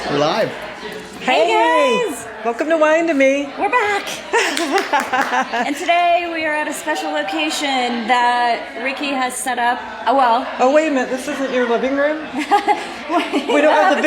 We're live. Hey guys! Welcome to Wine to Me. We're back! And today we are at a special location that Ricky has set up. Oh, wait a minute. This isn't your living room? We don't have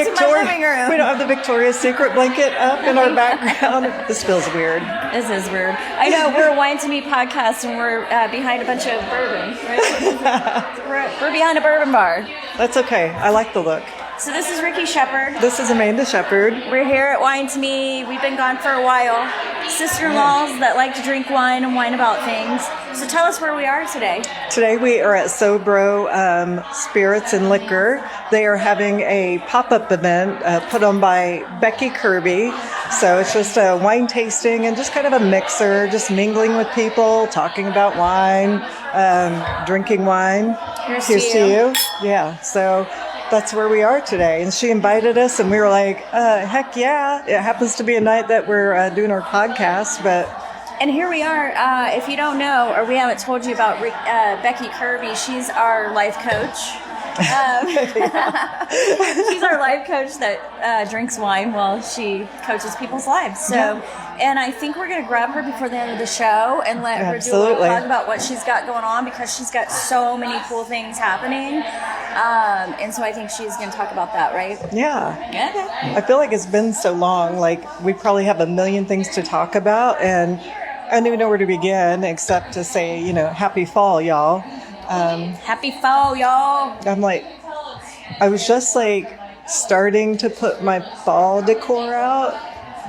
the Victoria's Secret blanket up in our background. This feels weird. This is weird. I know, we're a Wine to Me podcast and we're behind a bunch of bourbon, right? we're behind a bourbon bar. That's okay. I like the look. So this is Ricky Shepard. This is Amanda Shepard. We're here at Wine to Me. We've been gone for a while. Sister-in-laws that like to drink wine and wine about things. So tell us where we are today. Today we are at SoBro Spirits and Liquor. They are having a pop-up event put on by Becky Kirby. So it's just a wine tasting and just kind of a mixer, just mingling with people, talking about wine, drinking wine. Here's to you. Yeah, so that's where we are today. And she invited us and we were like, heck yeah. It happens to be a night that we're doing our podcast, but... And here we are. If you don't know, or we haven't told you about Becky Kirby, she's our life coach. She's our life coach that drinks wine while she coaches people's lives. So, and I think we're going to grab her before the end of the show and let her do a little talk about what she's got going on, because she's got so many cool things happening. And so I think she's going to talk about that, right? Yeah. Okay. I feel like it's been so long. Like, we probably have a million things to talk about, and I don't even know where to begin except to say, happy fall, y'all. Happy fall, y'all. I'm like, I was just like starting to put my fall decor out,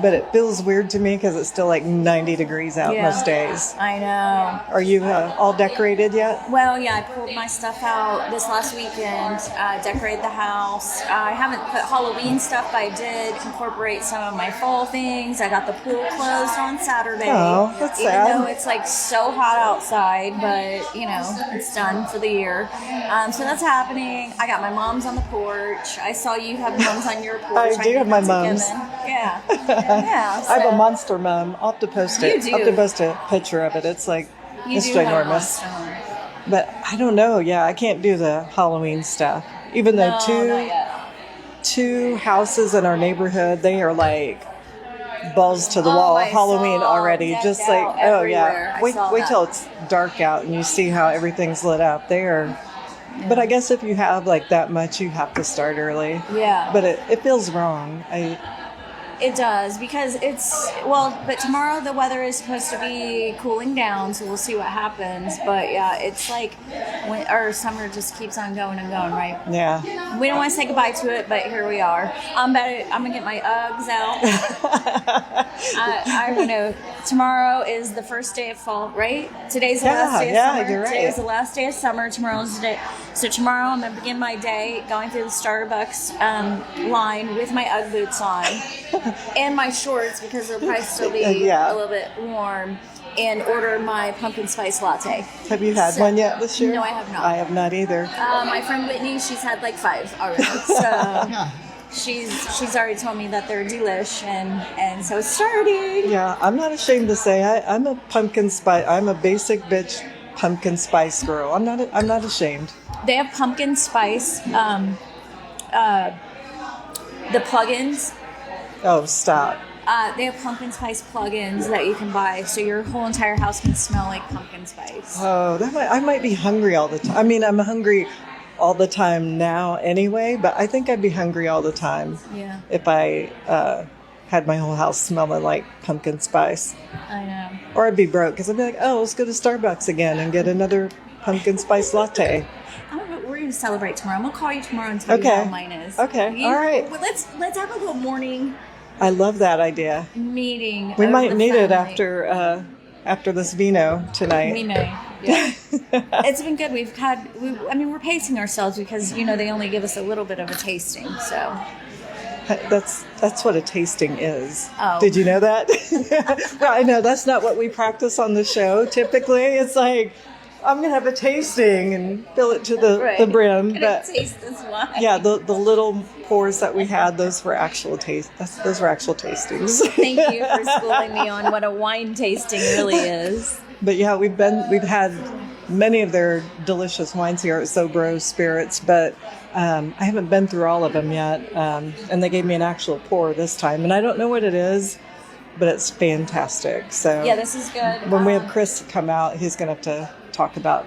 but it feels weird to me because it's still like 90 degrees out most days. I know. Are you all decorated yet? Well, yeah, I pulled my stuff out this last weekend, decorated the house. I haven't put Halloween stuff, but I did incorporate some of my fall things. I got the pool closed on Saturday. Oh, that's sad. Even though it's like so hot outside, but it's done for the year. So that's happening. I got my mom's on the porch. I saw you have mums on your porch. I do have my mums. Yeah. Yeah, so. I have a monster mum. I'll have to post it. You do. I'll have to post a picture of it. It's like, it's ginormous. Have But I don't know. Yeah, I can't do the Halloween stuff. Even though two houses in our neighborhood, they are like balls to the wall Halloween already. Just like, everywhere. Wait till it's dark out and you see how everything's lit up there. Yeah. But I guess if you have like that much, you have to start early. Yeah. But it feels wrong. It does, because but tomorrow the weather is supposed to be cooling down, so we'll see what happens. But yeah, it's like our summer just keeps on going and going, right? Yeah. We don't want to say goodbye to it, but here we are. I'm gonna get my Uggs out. I don't know. Tomorrow is the first day of fall, right? Today's the last day of summer. Yeah, you're right. Today is the last day of summer. Tomorrow's the day. So tomorrow I'm gonna begin my day going through the Starbucks line with my Ugg boots on. And my shorts, because they'll probably still be a little bit warm, and order my pumpkin spice latte. Have you had one yet this year? No, I have not. I have not either. My friend Whitney, she's had like 5 already. So she's already told me that they're delish, and so it's starting. Yeah, I'm not ashamed to say I'm a pumpkin spice. I'm a basic bitch pumpkin spice girl. I'm not ashamed. They have pumpkin spice, the plugins. Oh, stop. They have pumpkin spice plugins that you can buy, so your whole entire house can smell like pumpkin spice. Oh, I might be hungry all the time. I mean, I'm hungry all the time now anyway, but I think I'd be hungry all the time if I had my whole house smelling like pumpkin spice. I know. Or I'd be broke, because I'd be like, oh, let's go to Starbucks again and get another pumpkin spice latte. We're going to celebrate tomorrow. I'm going to call you tomorrow and tell you how mine is. Okay, all right. Let's have a little morning I love that idea. Meeting. We might need it after this vino tonight. We may. Yeah. It's been good. We're pacing ourselves because they only give us a little bit of a tasting. So that's what a tasting is. Oh. Did you know that? Well, I know that's not what we practice on the show. Typically, it's like, I'm going to have a tasting and fill it to the brim. But taste this wine. Yeah, the little pours that we had, those were actual those were actual tastings. Thank you for schooling me on what a wine tasting really is. But yeah, we've had many of their delicious wines here at SoBro Spirits, but I haven't been through all of them yet. And they gave me an actual pour this time, and I don't know what it is, but it's fantastic. So yeah, this is good. When we have Chris come out, he's going to have to talk about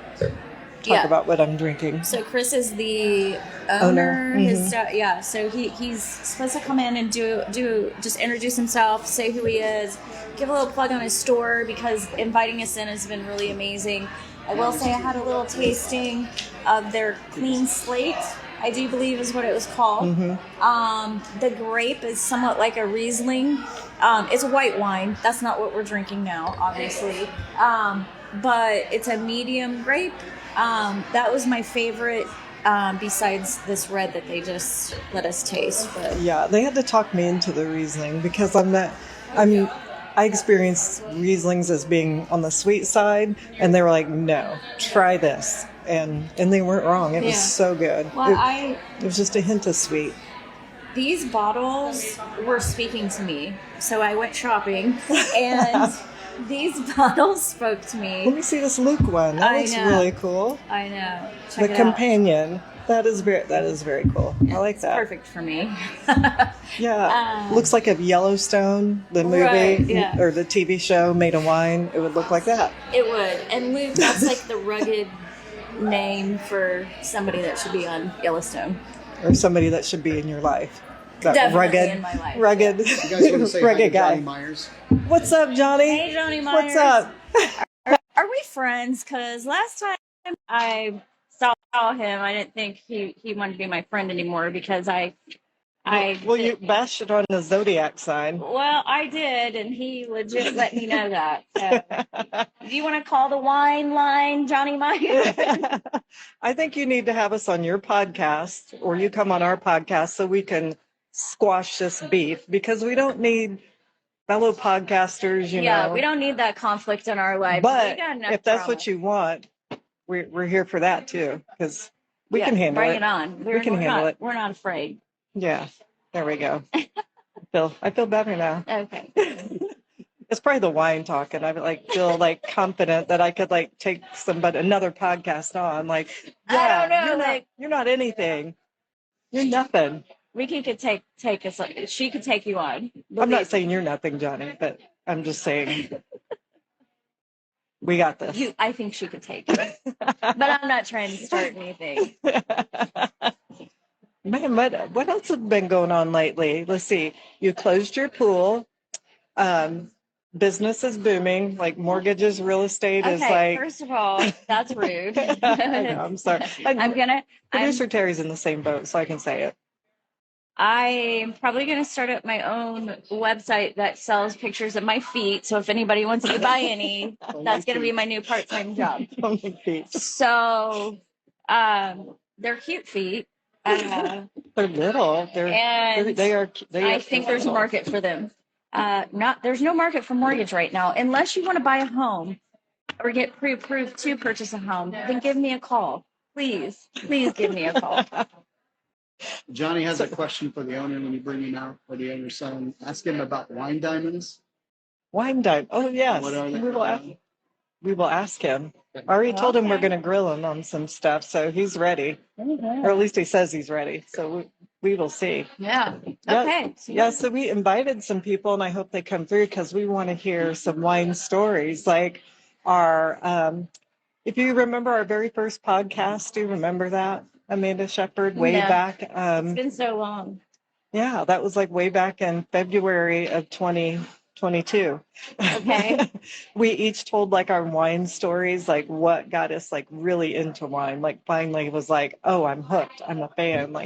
what I'm drinking. So Chris is the owner. Mm-hmm. So he's supposed to come in and do just introduce himself, say who he is, give a little plug on his store, because inviting us in has been really amazing. I will say I had a little tasting of their clean slate, I do believe is what it was called. Mm-hmm. The grape is somewhat like a Riesling. It's a white wine. That's not what we're drinking now, obviously. But it's a medium grape. That was my favorite, besides this red that they just let us taste. But yeah, they had to talk me into the Riesling because I experienced Rieslings as being on the sweet side, and they were like, no, try this. And they weren't wrong. It was so good. Well, it was just a hint of sweet. These bottles were speaking to me. So I went shopping, and these bottles spoke to me. Let me see this Luke one. That looks really cool. I know. The companion. That is very cool. I like that. Perfect for me. Yeah. Looks like if Yellowstone, the movie or the TV show made a wine, it would look like that. It would. And Luke, that's like the rugged name for somebody that should be on Yellowstone. Or somebody that should be in your life. That Definitely in my life. Rugged, you guys want to say rugged hi to guy. Johnny Myers? What's up, Johnny? Hey, Johnny Myers. What's up? Are we friends? Because last time I saw him, I didn't think he wanted to be my friend anymore, because Well, you bashed it on the zodiac sign. Well, I did, and he legit let me know that. So. Do you want to call the wine line, Johnny Myers? I think you need to have us on your podcast, or you come on our podcast, so we can squash this beef, because we don't need fellow podcasters, you know. Yeah, we don't need that conflict in our life. But if that's what you want, we're here for that too, because we can handle it. Bring it on. We can handle it. We're not afraid. Yeah, there we go. I feel better now. Okay. It's probably the wine talking. I feel confident that I could take another podcast on. I don't know. You're not anything. You're nothing. Ricky could take us. She could take you on. I'm not saying you're nothing, Johnny, but I'm just saying we got this. I think she could take it, but I'm not trying to start anything. Man, what else has been going on lately? Let's see. You closed your pool. Business is booming. Mortgages, real estate is First of all, that's rude. I know, I'm sorry. Producer Terry's in the same boat, so I can say it. I'm probably going to start up my own website that sells pictures of my feet. So if anybody wants to buy any, that's going to be my new part-time job. So they're cute feet. They're little. I think there's a market for them. There's no market for mortgage right now, unless you want to buy a home or get pre-approved to purchase a home. Then give me a call, please give me a call. Johnny has a question for the owner when you bring him out, for the owner's son. Ask him about wine diamonds. Wine diamond. Oh yes, What are they? we will ask him. I already told him we're going to grill him on some stuff, so he's ready. Or at least he says he's ready. So we will see. Yeah. Okay. Yeah. So we invited some people, and I hope they come through, because we want to hear some wine stories. Like if you remember our very first podcast, do you remember that, Amanda Shepard, way back? It's been so long. Yeah, that was way back in February of 2022. Okay. We each told our wine stories, what got us really into wine. Finally was oh, I'm hooked. I'm a fan.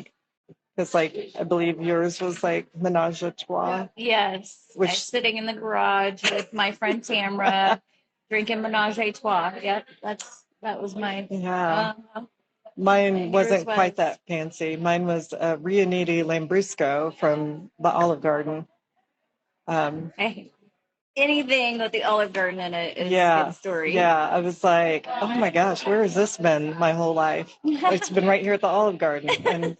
Because I believe yours was Menage a Trois. Yes. I'm sitting in the garage with my friend Tamra, drinking Menage a Trois. Yep, that was my. Yeah. Mine wasn't quite that fancy. Mine was Riuniti Lambrusco from the Olive Garden. Anything with the Olive Garden in it is a good story. Yeah, I was oh my gosh, where has this been my whole life? It's been right here at the Olive Garden. And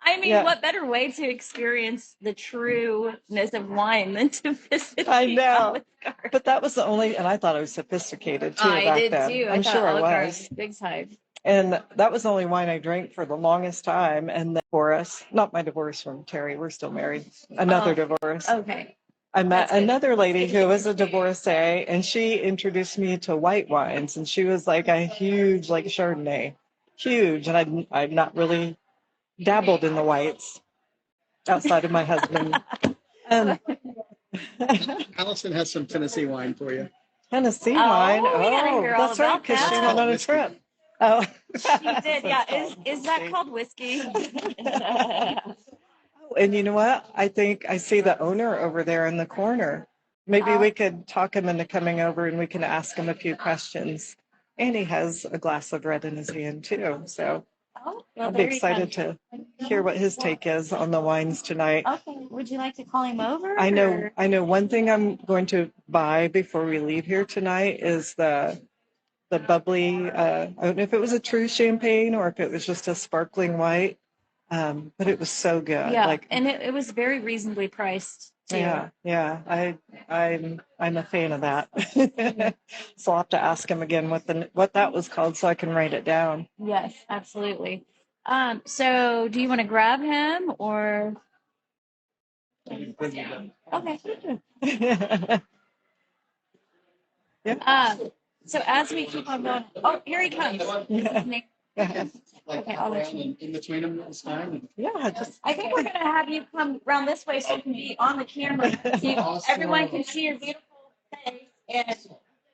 I mean, what better way to experience the trueness of wine than to visit I the know. Olive Garden? But that was the only, and I thought I was sophisticated too I back did then. too. I I'm thought sure I Olive Garden was. was big time. And that was the only wine I drank for the longest time. And then divorce, not my divorce from Terry, we're still married. Another divorce. Okay. I met another lady who was a divorcee, and she introduced me to white wines, and she was like a huge, like Chardonnay, huge. And I'd not really dabbled in the whites outside of my husband. Allison has some Tennessee wine for you. Tennessee wine. We gotta hear all That's right, about because she that. went on a Whiskey. trip. Oh, She did. Yeah. Is that called whiskey? And you know what? I think I see the owner over there in the corner. Maybe we could talk him into coming over and we can ask him a few questions. And he has a glass of red in his hand too. So well, I'll be excited to hear what his take is on the wines tonight. Okay. Would you like to call him over? I know one thing I'm going to buy before we leave here tonight is the bubbly, I don't know if it was a true champagne or if it was just a sparkling white. But it was so good. Yeah, and it was very reasonably priced too. Yeah. I'm a fan of that. So I'll have to ask him again what that was called so I can write it down. Yes, absolutely. So do you want to grab him or? Okay. Yeah. So as we keep on going, oh, here he comes. Okay, I'll let you. In between them this time. Yeah, I think we're gonna have you come around this way so you can be on the camera. So everyone can see your beautiful face. And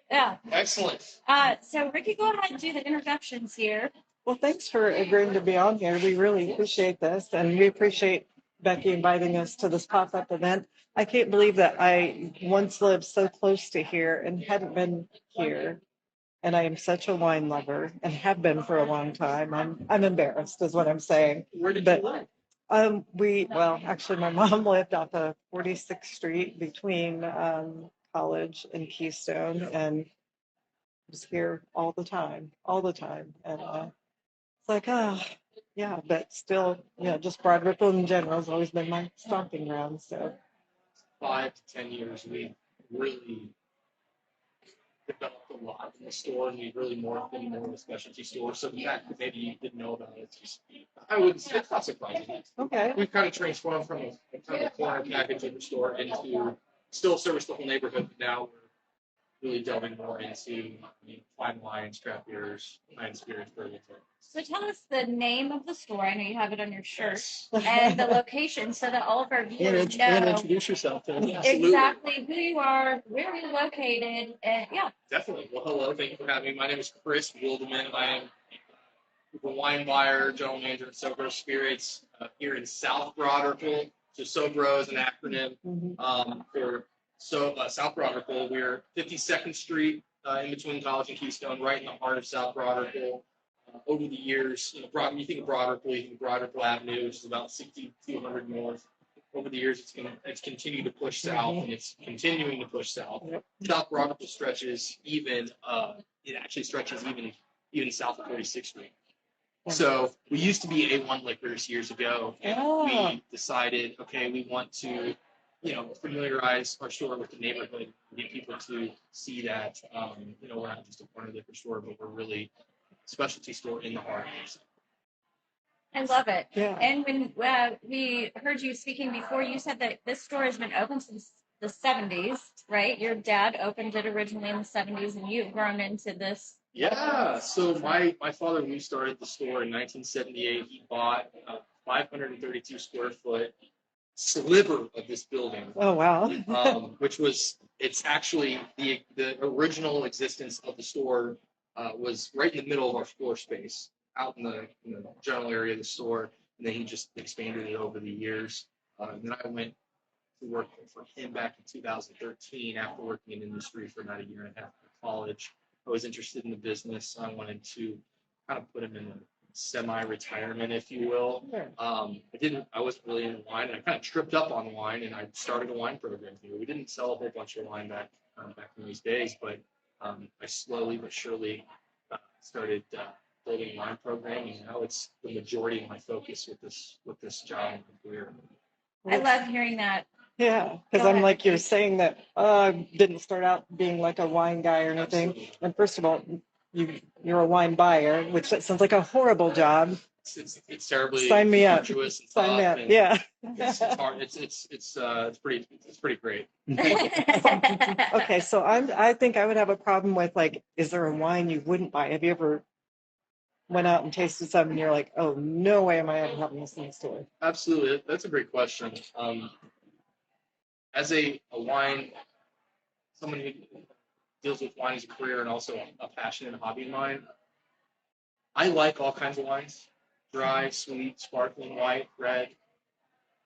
yeah. Excellent. So Ricky, go ahead and do the introductions here. Well, thanks for agreeing to be on here. We really appreciate this, and we appreciate Becky inviting us to this pop-up event. I can't believe that I once lived so close to here and hadn't been here. And I am such a wine lover and have been for a long time. I'm embarrassed, is what I'm saying. Where did you live? Actually, my mom lived off of 46th Street between College and Keystone, and was here all the time. And it's like, yeah, but still, just Broad Ripple in general has always been my stomping ground. So 5 to 10 years, we really developed a lot in the store, and we really morphed into more of a specialty store. So the fact that maybe you didn't know about it, it's not surprising. okay, We've kind of transformed from a kind of a corner package of the store into still service the whole neighborhood, but now we're really delving more into fine wines, craft beers, fine spirits, bourbons. So tell us the name of the store. I know you have it on your shirt, and the location, so that all of our viewers And know introduce yourself to us. exactly who you are, where you're located, and yeah. Definitely. Well, hello. Thank you for having me. My name is Chris Wildeman. I am the wine buyer, general manager at SoBro Spirits here in South Broad Ripple. So SoBro is an acronym for South Broad Ripple. We're 52nd Street in between College and Keystone, right in the heart of South Broad Ripple. Over the years, you think of Broad Ripple, you think of Broad Ripple Avenue, which is about 6,200 north. Over the years, it's continued to push south, and it's continuing to push south. Yep. South Broad Ripple stretches even south of 46th Street. So we used to be A1 Liquors years ago, and we decided, okay, we want to, familiarize our store with the neighborhood, get people to see that, we're not just a corner liquor store, but we're really a specialty store in the heart. I love it. Yeah. And when we heard you speaking before, you said that this store has been open since the 70s, right? Your dad opened it originally in the 70s, and you've grown into this. Yeah. So my father, we started the store in 1978. He bought a 532 square foot sliver of this building. Oh wow. It's actually the original existence of the store was right in the middle of our floor space, out in the general area of the store, and then he just expanded it over the years. And then I went to work for him back in 2013 after working in industry for about a year and a half in college. I was interested in the business. I wanted to kind of put him in a semi-retirement, if you will. I wasn't really into wine, and I kind of tripped up on wine, and I started a wine program here. We didn't sell a whole bunch of wine back in these days, but I slowly but surely started building wine program, and now it's the majority of my focus with this job and career. I love hearing that. Yeah, because Go I'm ahead, like, you're Becky. saying that I didn't start out being like a wine guy or anything. Absolutely. And first of all, you're a wine buyer, which that sounds like a horrible job. It's terribly Sign me up. arduous and Sign me tough, up. and Yeah. it's hard. It's pretty great. Okay, so I think I would have a problem with like, is there a wine you wouldn't buy? Have you ever went out and tasted something and you're like, oh, no way am I ever having this in the store? Absolutely, that's a great question. As a wine, someone who deals with wine as a career and also a passion and a hobby of mine, I like all kinds of wines: dry, sweet, sparkling, white, red,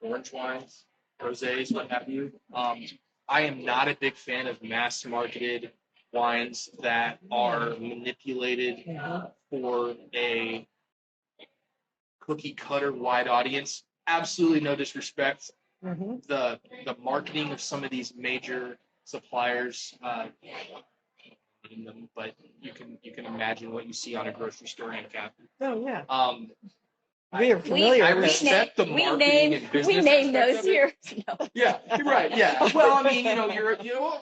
orange wines, rosés, what have you. I am not a big fan of mass-marketed wines that are manipulated for a cookie cutter wide audience. Absolutely no disrespect. Mm-hmm. The marketing of some of these major suppliers, but you can imagine what you see on a grocery store end cap. Oh, yeah. I We are familiar I with it. respect the marketing and business. We name aspect those of it. here. No. Yeah, you're right. Yeah. Well, I mean,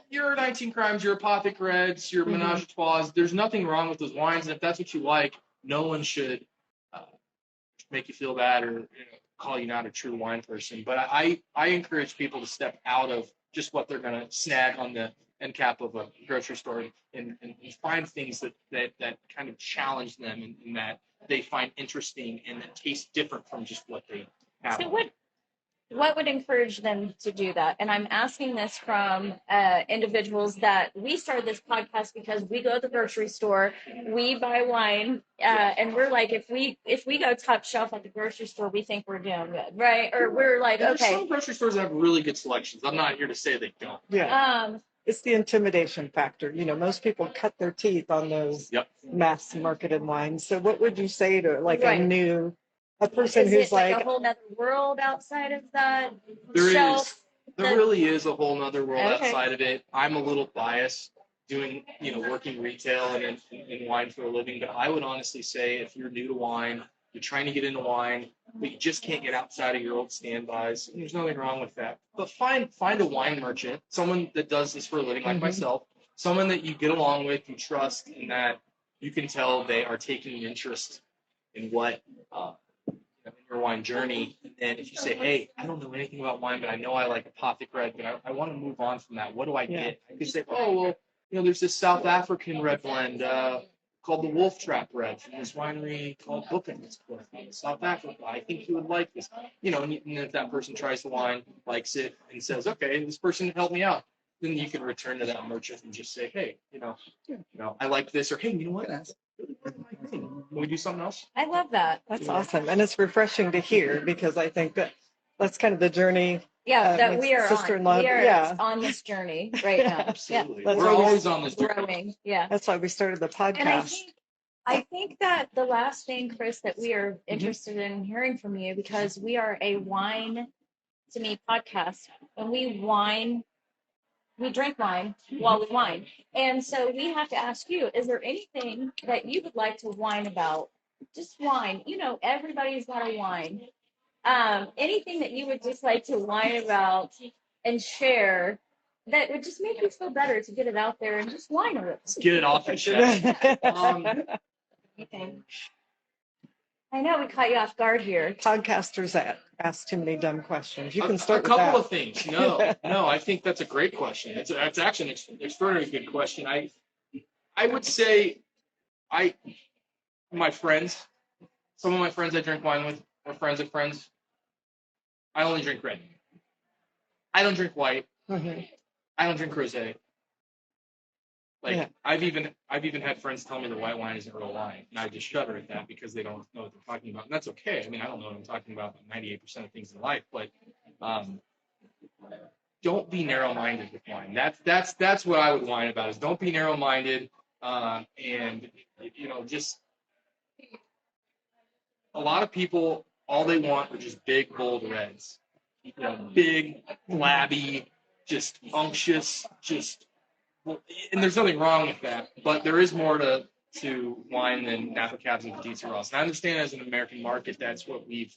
you're 19 Crimes, your Apothic Reds, your Menage a Trois. There's nothing wrong with those wines, and if that's what you like, no one should make you feel bad or call you not a true wine person. But I encourage people to step out of just what they're going to snag on the end cap of a grocery store and find things that kind of challenge them and that they find interesting and that taste different from just what they have. So what would encourage them to do that? And I'm asking this from individuals that we started this podcast because we go to the grocery store, we buy wine, and we're like, if we go top shelf at the grocery store, we think we're doing good, right? Or we're like, There's okay. some grocery stores that have really good selections. I'm not here to say they don't. Yeah. It's the intimidation factor. Most people cut their teeth on those mass marketed wines. So what would you say to like a person is who's it like a whole nother world outside of that shelf? There really is a whole nother world outside of it. I'm a little biased doing, working retail and in wine for a living, but I would honestly say if you're new to wine, you're trying to get into wine, but you just can't get outside of your old standbys, and there's nothing wrong with that. But find a wine merchant, someone that does this for a living like myself, someone that you get along with, you trust, and that you can tell they are taking an interest in what in your wine journey. And if you say, hey, I don't know anything about wine, but I know I like Apothic Red, but I want to move on from that. What do I get? I could say, oh, well, there's this South African red blend called the Wolf Trap Red from this winery called Bookings in South Africa. I think you would like this. And if that person tries the wine, likes it, and says, okay, this person helped me out, then you can return to that merchant and just say, hey, I like this, or hey, you know what? That's really part of my thing. Can we do something else? I love that. That's awesome. And it's refreshing to hear because I think that's kind of the journey. That we are sister-in-law. on. We are on this journey right now. Absolutely. That's We're always on this journey. Growing. Yeah. That's why we started the podcast. And I think that the last thing, Chris, that we are interested in hearing from you, because we are a wine to me podcast, and we drink wine while we wine. And so we have to ask you, is there anything that you would like to whine about? Just wine. Everybody's got a wine. Anything that you would just like to whine about and share that would just make you feel better to get it out there and just whine a little. Get it off your chest. I know we caught you off guard here. Podcasters ask too many dumb questions. You can start a couple of things. No, I think that's a great question. It's actually an extraordinarily good question. I would say my friends, some of my friends I drink wine with, or friends of friends, I only drink red. I don't drink white. I don't drink rosé. I've even had friends tell me the white wine isn't real wine, and I just shudder at that because they don't know what they're talking about. And that's okay. I mean, I don't know what I'm talking about 98% of things in life, but don't be narrow-minded with wine. That's what I would whine about, is don't be narrow-minded, and just a lot of people, all they want are just big, bold reds. Big, flabby, just unctuous, and there's nothing wrong with that, but there is more to to wine than Napa Cabs and Petite Ross. And I understand as an American market, that's what we've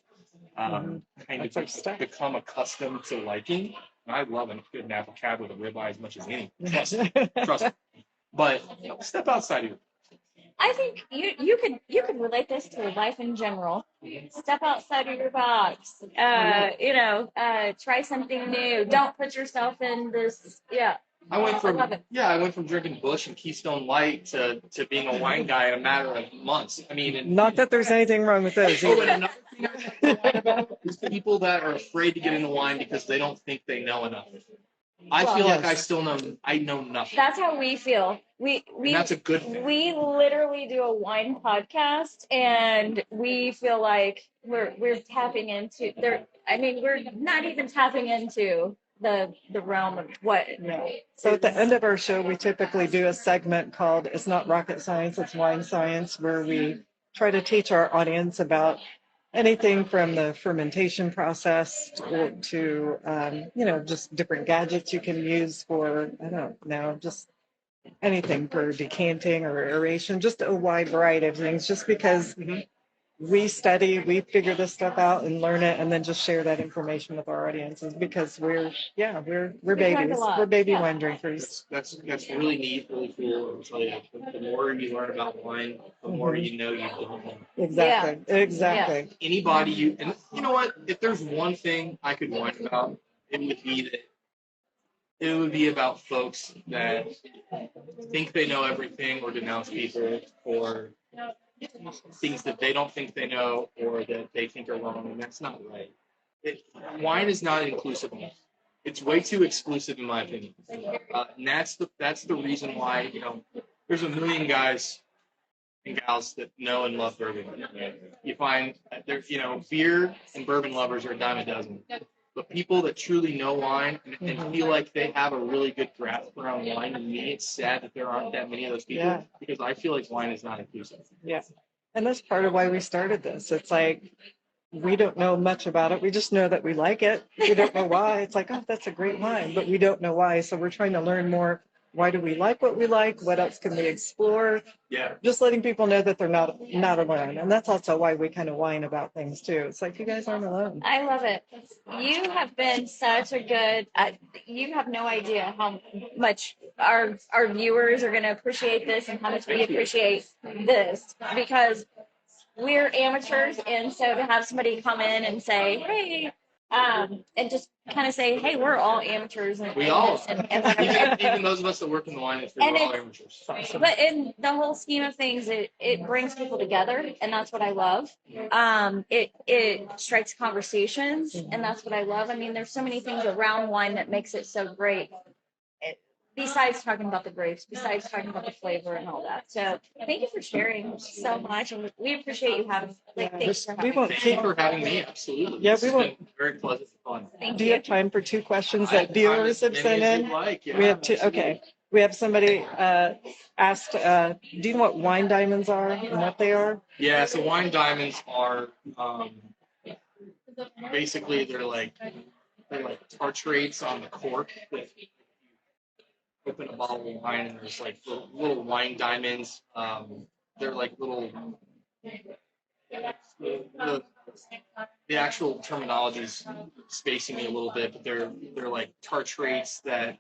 kind That's of our stuff. become accustomed to liking. I love a good Napa Cab with a ribeye as much as any. Trust me. But step outside of your. I think you could relate this to life in general. Step outside of your box. Try something new. Don't put yourself in this. Yeah. I went from drinking Busch and Keystone Light to being a wine guy in a matter of months. I mean, Not that there's anything wrong with those. and another thing I like about is people that are afraid to get into wine because they don't think they know enough. I feel like I know nothing. That's how we feel. And that's a good thing. We literally do a wine podcast, and we feel like we're tapping into there. I mean, we're not even tapping into the realm of what. Yeah. So at the end of our show, we typically do a segment called "It's Not Rocket Science, It's Wine Science," where we try to teach our audience about anything from the fermentation process to just different gadgets you can use for, I don't know, just anything for decanting or aeration, just a wide variety of things, just because we study, we figure this stuff out and learn it, and then just share that information with our audiences because we're babies. We're baby wine drinkers. That's really neat, really cool. I'll tell you, the more you learn about wine, the more you know you don't know. Exactly. Yeah. Anybody and you know what? If there's one thing I could whine about, it would be about folks that think they know everything or denounce people or things that they don't think they know or that they think are wrong, and that's not right. Wine is not inclusive enough. It's way too exclusive, in my opinion. And that's the reason why there's a million guys and gals that know and love bourbon. You find beer and bourbon lovers are a dime a dozen. But people that truly know wine and feel like they have a really good grasp around wine, and me, it's sad that there aren't that many of those people because I feel like wine is not inclusive. Yeah. And that's part of why we started this. It's like, we don't know much about it. We just know that we like it. We don't know why. It's like, oh, that's a great wine, but we don't know why. So we're trying to learn more. Why do we like what we like? What else can we explore? Yeah. Just letting people know that they're not alone. And that's also why we kind of whine about things too. It's like, you guys aren't alone. I love it. You have been such a good, you have no idea how much our viewers are going to appreciate this and how much we appreciate this because we're amateurs. And so to have somebody come in and say, hey, and just kind of say, hey, we're all amateurs. And we all, and even those of us that work in the wine industry, we're all amateurs. But in the whole scheme of things, it brings people together, and that's what I love. It strikes conversations, and that's what I love. I mean, there's so many things around wine that makes it so great. Besides talking about the grapes, besides talking about the flavor and all that. So thank you for sharing so much, and we appreciate you having. Thanks for having me. Absolutely. Yeah, we won't. Very pleasant fun. Thank Do you have time for 2 questions that viewers have sent in? We have 2. Okay. We have somebody asked, do you know what wine diamonds are and what they are? Yeah, so wine diamonds are basically they're like tartrates on the cork. Open a bottle of wine and there's like little wine diamonds. They're like little. The actual terminology is spacing me a little bit, but they're like tartrates that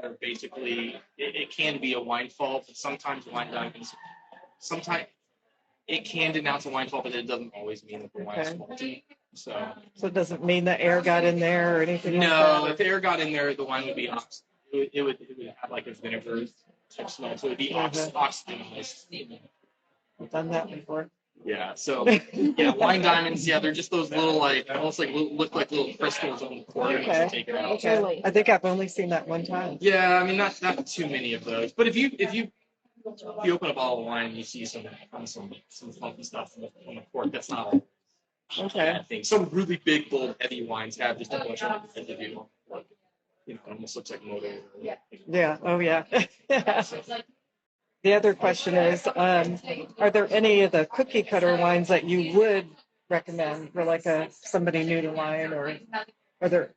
are basically it can be a wine fault, but sometimes wine diamonds. Sometimes it can denounce a wine fault, but it doesn't always mean that the wine's faulty. So it doesned mean that air got in there or anything. No, like if air got in there, the wine would be oxidized. It would have like a vinegar type smell, so it would be oxidized. I've done that before. Yeah. So wine diamonds. Yeah, they're just those little almost look like little crystals on the cork. Okay. Take it out. Okay. I think I've only seen that one time. Yeah, I mean not too many of those, but if you open a bottle of wine and you see some funky stuff on the cork, that's not a bad thing. Some really big, bold, heavy wines have just a bunch of residue. It almost looks like motor. Yeah. Oh, yeah. The other question is, are there any of the cookie cutter wines that you would recommend for like somebody new to wine, or are there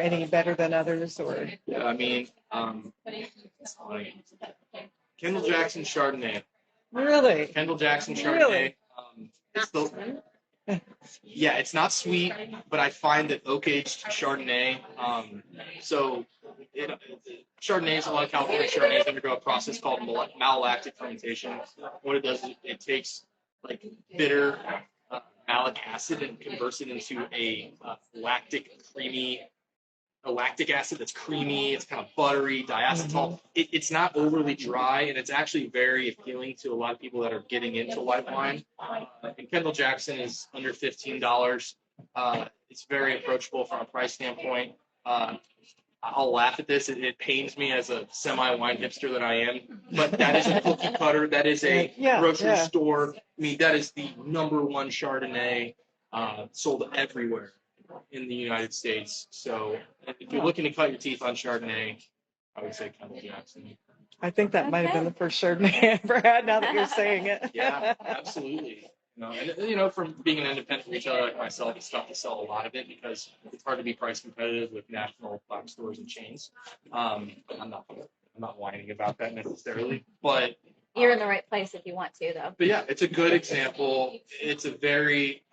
any better than others? Or yeah, I mean, Kendall Jackson Chardonnay. Really? Kendall Jackson Chardonnay. Really? It's yeah, it's not sweet, but I find that oak-aged Chardonnay. Chardonnays, a lot of California Chardonnays undergo a process called malolactic fermentation. What it does is it takes like bitter malic acid and converts it into a lactic acid that's creamy. It's kind of buttery, diacetyl. It's not overly dry, and it's actually very appealing to a lot of people that are getting into white wine. And Kendall Jackson is under $15. It's very approachable from a price standpoint. I'll laugh at this. It pains me as a semi-wine hipster that I am, but that is a cookie cutter. That is a grocery store. I mean, that is the #1 Chardonnay sold everywhere in the United States. So if you're looking to cut your teeth on Chardonnay, I would say Kendall Jackson. I think that might have been the first Chardonnay I ever had. Now that you're saying it. Yeah, absolutely. From being an independent retailer like myself, it's tough to sell a lot of it because it's hard to be price competitive with national box stores and chains. I'm not whining about that necessarily, but You're in the right place if you want to, though. But yeah, it's a good example. It's a very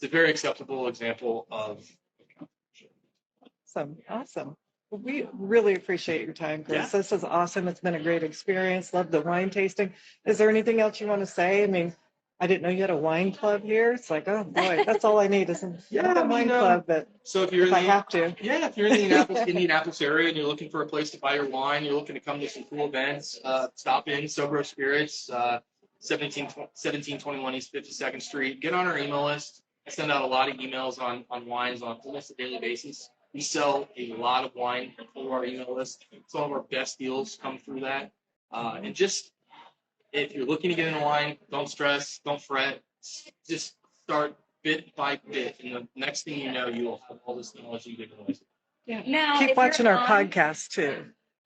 acceptable example of. Awesome. Well, we really appreciate your time, Chris. Yeah. This is awesome. It's been a great experience. Love the wine tasting. Is there anything else you want to say? I mean, I didn't know you had a wine club here. It's like, oh boy, that's all I need is a wine club. But so if you're I have to. Yeah, if you're in the Indianapolis area and you're looking for a place to buy your wine, you're looking to come to some cool events, stop in SoBro Spirits, 1721 East 52nd Street. Get on our email list. I send out a lot of emails on wines on almost a daily basis. We sell a lot of wine through our email list. Some of our best deals come through that. And just, if you're looking to get into wine, don't stress, don't fret. Just start bit by bit. And the next thing you know, you will have all this knowledge you get away. Yeah. Now, Keep watching our podcast too.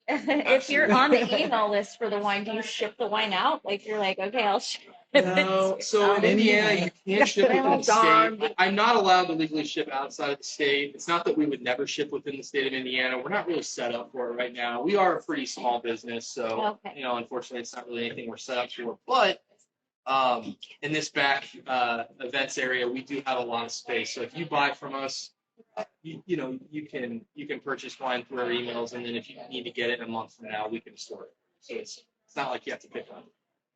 If you're on the email list for the wine, do you ship the wine out? Like you're like, okay, I'll ship it. No, so in Indiana, you can't ship within the state. I'm not allowed to legally ship outside of the state. It's not that we would never ship within the state of Indiana. We're not really set up for it right now. We are a pretty small business, so unfortunately, it's not really anything we're set up for. But in this back events area, we do have a lot of space. So if you buy from us, you can purchase wine through our emails, and then if you need to get it in a month from now, we can store it. So it's not like you have to pick up.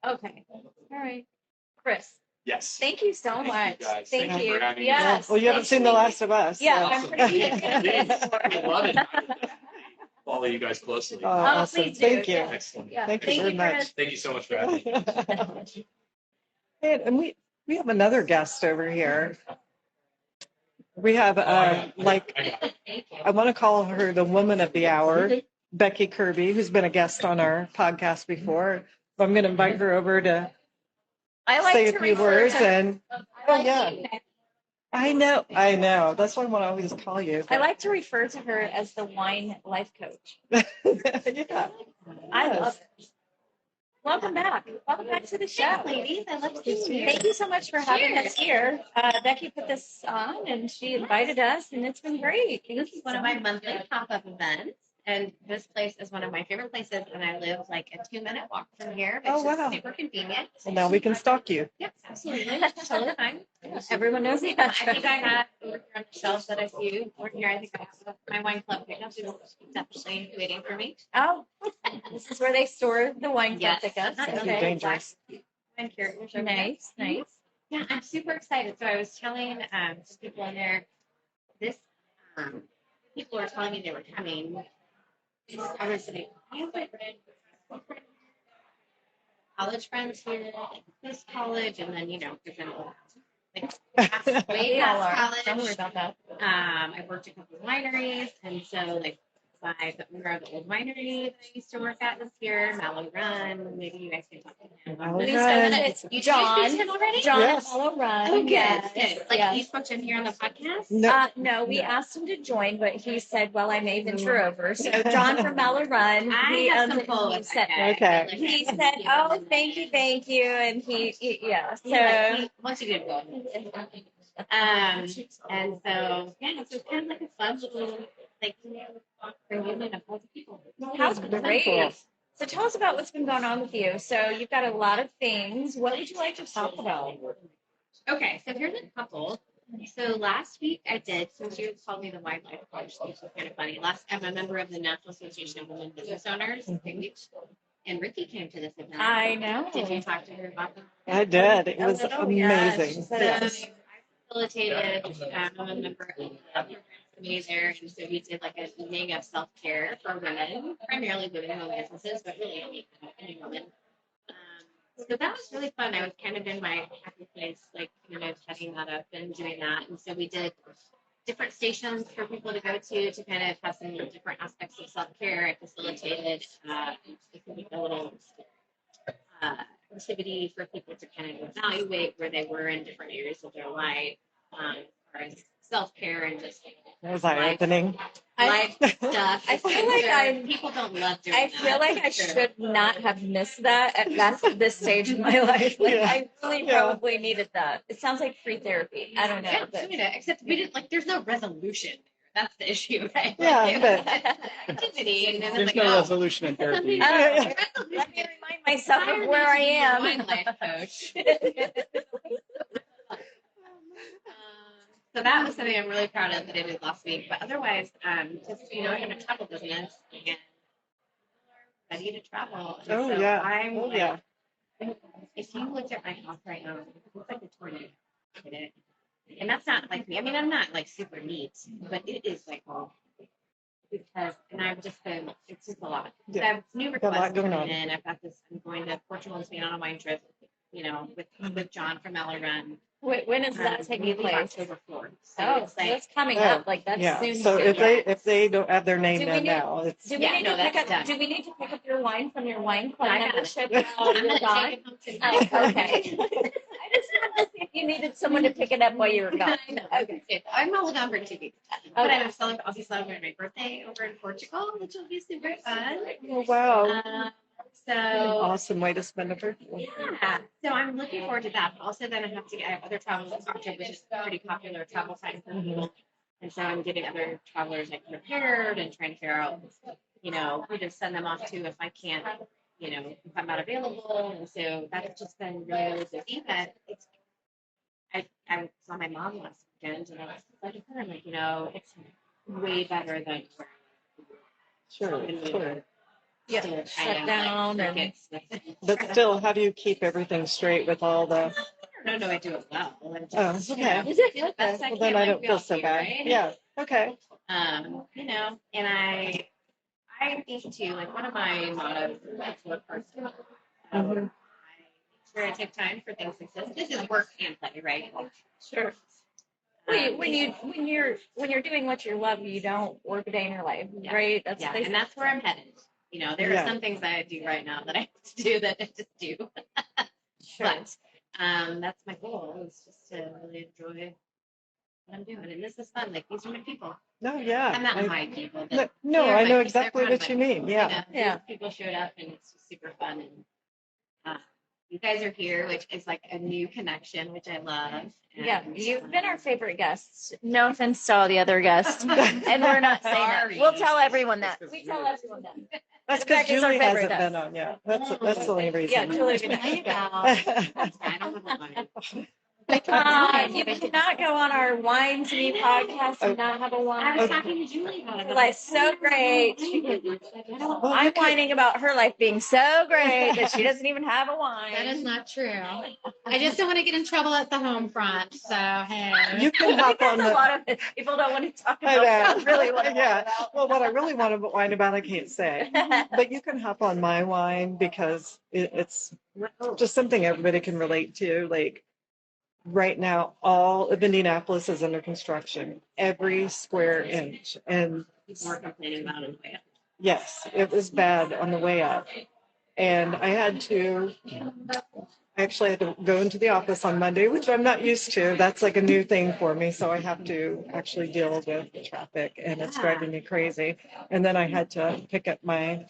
Okay. All right. Chris. Yes. Thank you so much. Thank you. For having me. Yes. Well, you haven't seen The Last of Us. Yeah, so. I'm pretty I love it. Follow you guys closely. Awesome. Please do. Thank you. Excellent. Yeah. Thank you very much. Thank you so much for having me. And we have another guest over here. We have I want to call her the woman of the hour, Becky Kirby, who's been a guest on our podcast before. So I'm going to invite her over to say a few words. I know. That's what I want to always call you. I like to refer to her as the wine life coach. Yeah. I love it. Welcome back. Welcome back to the show. Thanks, ladies. I love seeing you. Thank you so much for having us here. Becky put this on and she invited us, and it's been great. This is one of my monthly pop-up events, and this place is one of my favorite places, and I live like a 2-minute walk from here, which is super convenient. Well, now we can stalk you. Yes, absolutely. Totally fine. Everyone knows I think I have over here on the shelves that I see over here. I think I have my wine club pickups is definitely waiting for me. Oh, this is where they store the wine club pickups. That's Okay. dangerous. Wine curators over Nice, nice. Yeah, I'm super excited. So I was telling some people in there, people were telling me they were coming. I was like, college friends here, this college, and then way past college. Don't worry about that. I worked a couple of wineries, and so by the owner of the old winery that I used to work at this year, Mallow Run. Maybe you guys can talk to him. Mallow Run. You John. him already? John Yes. Mallow Run. Oh, good. Yes. Good. Yes. He spoke to him here on the podcast? No, we asked him to join, but he said, well, I may venture over. So John from Mallow Run. I he have owns some it. pull He with said, that guy. Okay. he said, oh, thank you. And yeah. So Once you get going. And so, yeah, so it's kind of like a fun little, reunion of all the people. how's Very great. cool. So tell us about what's been going on with you. So you've got a lot of things. What would you like to talk about? Okay, so here's a couple. So last week I did, so she called me the wildlife coach, which was kind of funny. I'm a member of the National Association of Women Business Owners, and Ricky came to this event. I know. Did you talk to her about that? I did. It was Yeah, amazing. she said Yes. I facilitated, I'm a member of the program committee there, and so we did like a evening of self-care for women, primarily women-owned businesses, but really any women. So that was really fun. I was kind of in my happy place, like, setting that up and doing that. And so we did different stations for people to go to kind of have some different aspects of self-care. I facilitated a little activity for people to kind of evaluate where they were in different areas of their life, as far as self-care and just That was eye-opening. life stuff. I feel like people don't love doing I that. feel like I should not have missed that at this stage of my life. Like I really probably needed that. It sounds like free therapy. I don't know. Yeah, But except we didn't there's no resolution. That's the issue, right? Yeah, but Activity, and then There's it's no like, resolution in therapy. let me remind myself of where I am. Life coach. So that was something I'm really proud of that I did last week. But otherwise, just I'm in a travel business and ready to travel. And oh so yeah, I'm oh yeah. If you looked at my house right now, it looks like a tornado. And that's not like me. I mean, I'm not like super neat, but it is like because, and I've just been, it's just a lot. So I have new Got a lot requests going coming on. in. I've got this, I'm going to Portugal and Spain on a wine trip, with John from Mellow Run. When is that taking place? October 4th. So Oh, it's like, that's coming Oh, up. Like that's Yeah. soon. So if they don't have their name Do we in need- now, it's Do we Yeah, need no, to pick that's up? done. Do we need to pick up your wine from your wine club I got it. membership while I'm you're gonna gone? take it home tonight. Oh, okay. I just wanted to see if you needed someone to pick it up while you were gone. I know. Okay. I'm only gone for 2 weeks. But Okay. I'll be celebrating my birthday over in Portugal, which will be super fun. oh wow, So awesome way to spend a birthday. yeah, so I'm looking forward to that. But also, then I have other travels in October, which is a pretty popular travel time for people. And so I'm getting other travelers like prepared and trying to figure out, who to send them off to if I can't, if I'm not available. And so that's just been really, really busy. But I saw my mom last weekend, and I was like, it's way better than Sure. Yeah. Shut down and. But still, how do you keep everything straight with all the? No, I do it well. Oh, okay. Do the best I Well, can then I like don't we feel all so do, bad. right? Yeah. Okay. And I think too, like one of my mottos is like work hard. I make sure I take time for things like this. This is work and play, right? Sure. When you're doing what you love, you don't work a day in your life, right? And that's where I'm headed. There are some things that I do right now that I have to do that I just do. Sure. But that's my goal is just to really enjoy what I'm doing. And this is fun. Like these are my people. No, yeah. I'm not my people. No, But no, they're I my know people. exactly They're what fun, you but, mean. Yeah. Yeah. People showed up and it's super fun. And you guys are here, which is like a new connection, which I love. And, Yeah, you've been our favorite guests. No offense to all the other guests, and we're not saying that. We'll tell everyone that. We tell everyone that. That's because Becky's our Julie favorite hasn't been guest. on yet. That's the only reason. Yeah, Julie. I don't have a line. You cannot go on our Wine to Me podcast and not have a I wine. was talking to Julie about it. Like so great. I'm whining about her life being so great that she doesn't even have a wine. That is not true. I just don't want to get in trouble at the home front. So hey, You can hop on a the. lot of people don't want to talk I about know. what I really want to Yeah. talk Well, what I really want to whine about, I can't say. about. But you can hop on my wine because it's just something everybody can relate to. Like right now, all of Indianapolis is under construction, every square inch. And people were complaining about it. yes, it was bad on the way up. And I actually had to go into the office on Monday, which I'm not used to. That's like a new thing for me. So I have to actually deal with the traffic and it's driving me crazy. And then I had to pick up my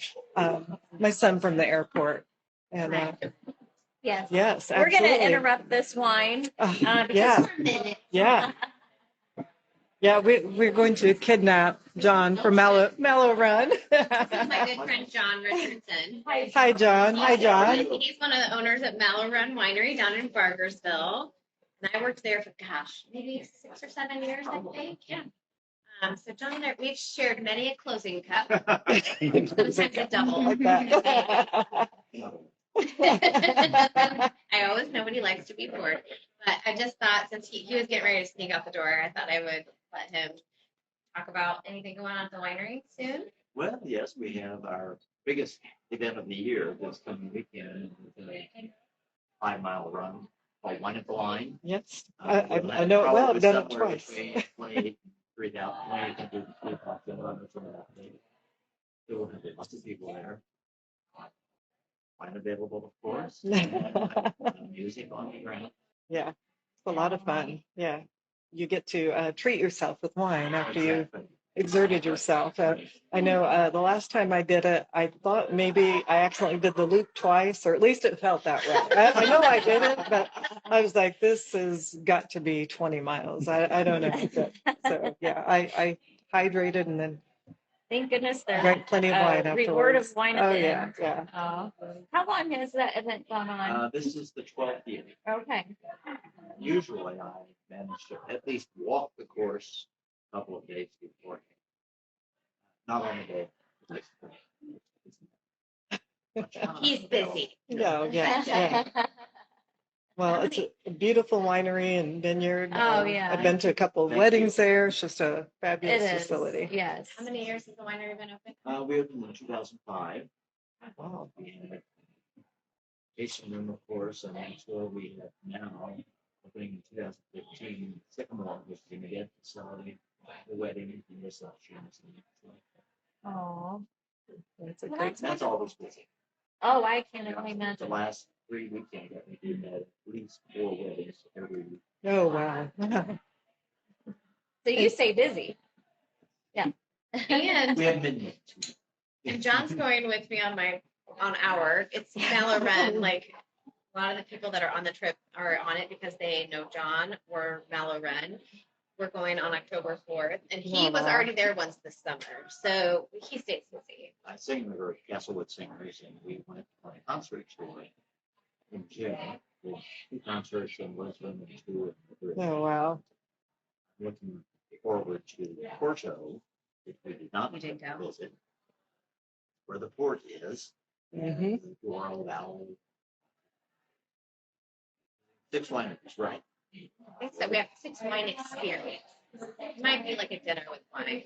son from the airport. And Yes. yes, We're going absolutely. to interrupt this wine. Yeah. Yeah. Yeah, we're going to kidnap John from Mallow Run. This is my good friend John Richardson. Hi, John. Hi, John. He's one of the owners at Mallow Run Winery down in Bargersville. And I worked there for, gosh, maybe 6 or 7 years, I think. Yeah. So John and I, we've shared many a closing cup. Sometimes a double. Like that. I always know what he likes to be poured. But I just thought since he was getting ready to sneak out the door, I thought I would let him talk about anything going on at the winery soon. Well, yes, we have our biggest event of the year this coming weekend, the 5 mile run called Wine at the Line. Yes, I know it well. I've done it twice. 28, 3,000, so we'll have lots of people there. Wine available, of course. Music on the ground. Yeah, it's a lot of fun. Yeah, you get to treat yourself with wine after you exerted yourself. I know the last time I did it, I thought maybe I accidentally did the loop twice, or at least it felt that way. I know I did it, but I was like, this has got to be 20 miles. I don't know. So yeah, I hydrated and then Thank goodness there's drank plenty of wine afterwards. reward of wine at Oh the yeah, end. yeah. How long has that event gone on? This is the 12th year. Okay. Usually I manage to at least walk the course a couple of days before. Not on the day. He's busy. No, yeah. Well, it's a beautiful winery and vineyard. Oh, yeah. I've been to a couple of Thank weddings you. there. It's just a It fabulous is. facility. Yes. How many years has the winery been open? We opened in 2005. Wow. We had a tasting room, of course, and that's where we have now opening in 2015. Sycamore was the event facility, the wedding, and receptions. Oh. That's a Well, great. That's always busy. Oh, I can't only The imagine. last 3 weekends that we did had at least 4 weddings every week. Oh wow. So you stay busy. Yeah. And We have midnight. and John's going with me on our it's Mallow Run. Like a lot of the people that are on the trip are on it because they know John or Mallow Run. We're going on October 4th, and he Oh, was wow. already there once this summer, so he stays busy. I sing the group Castlewood Singers, and we went on a concert tour in June. With 2 concerts in Lisbon and 2 in Madrid. Oh wow. Looking forward to Porto, which we did not We did go. visit, where the port is. Mhm. The Douro Valley. 6 wineries, right? I think so. We have 6 wine experience. It might be like a dinner with wine.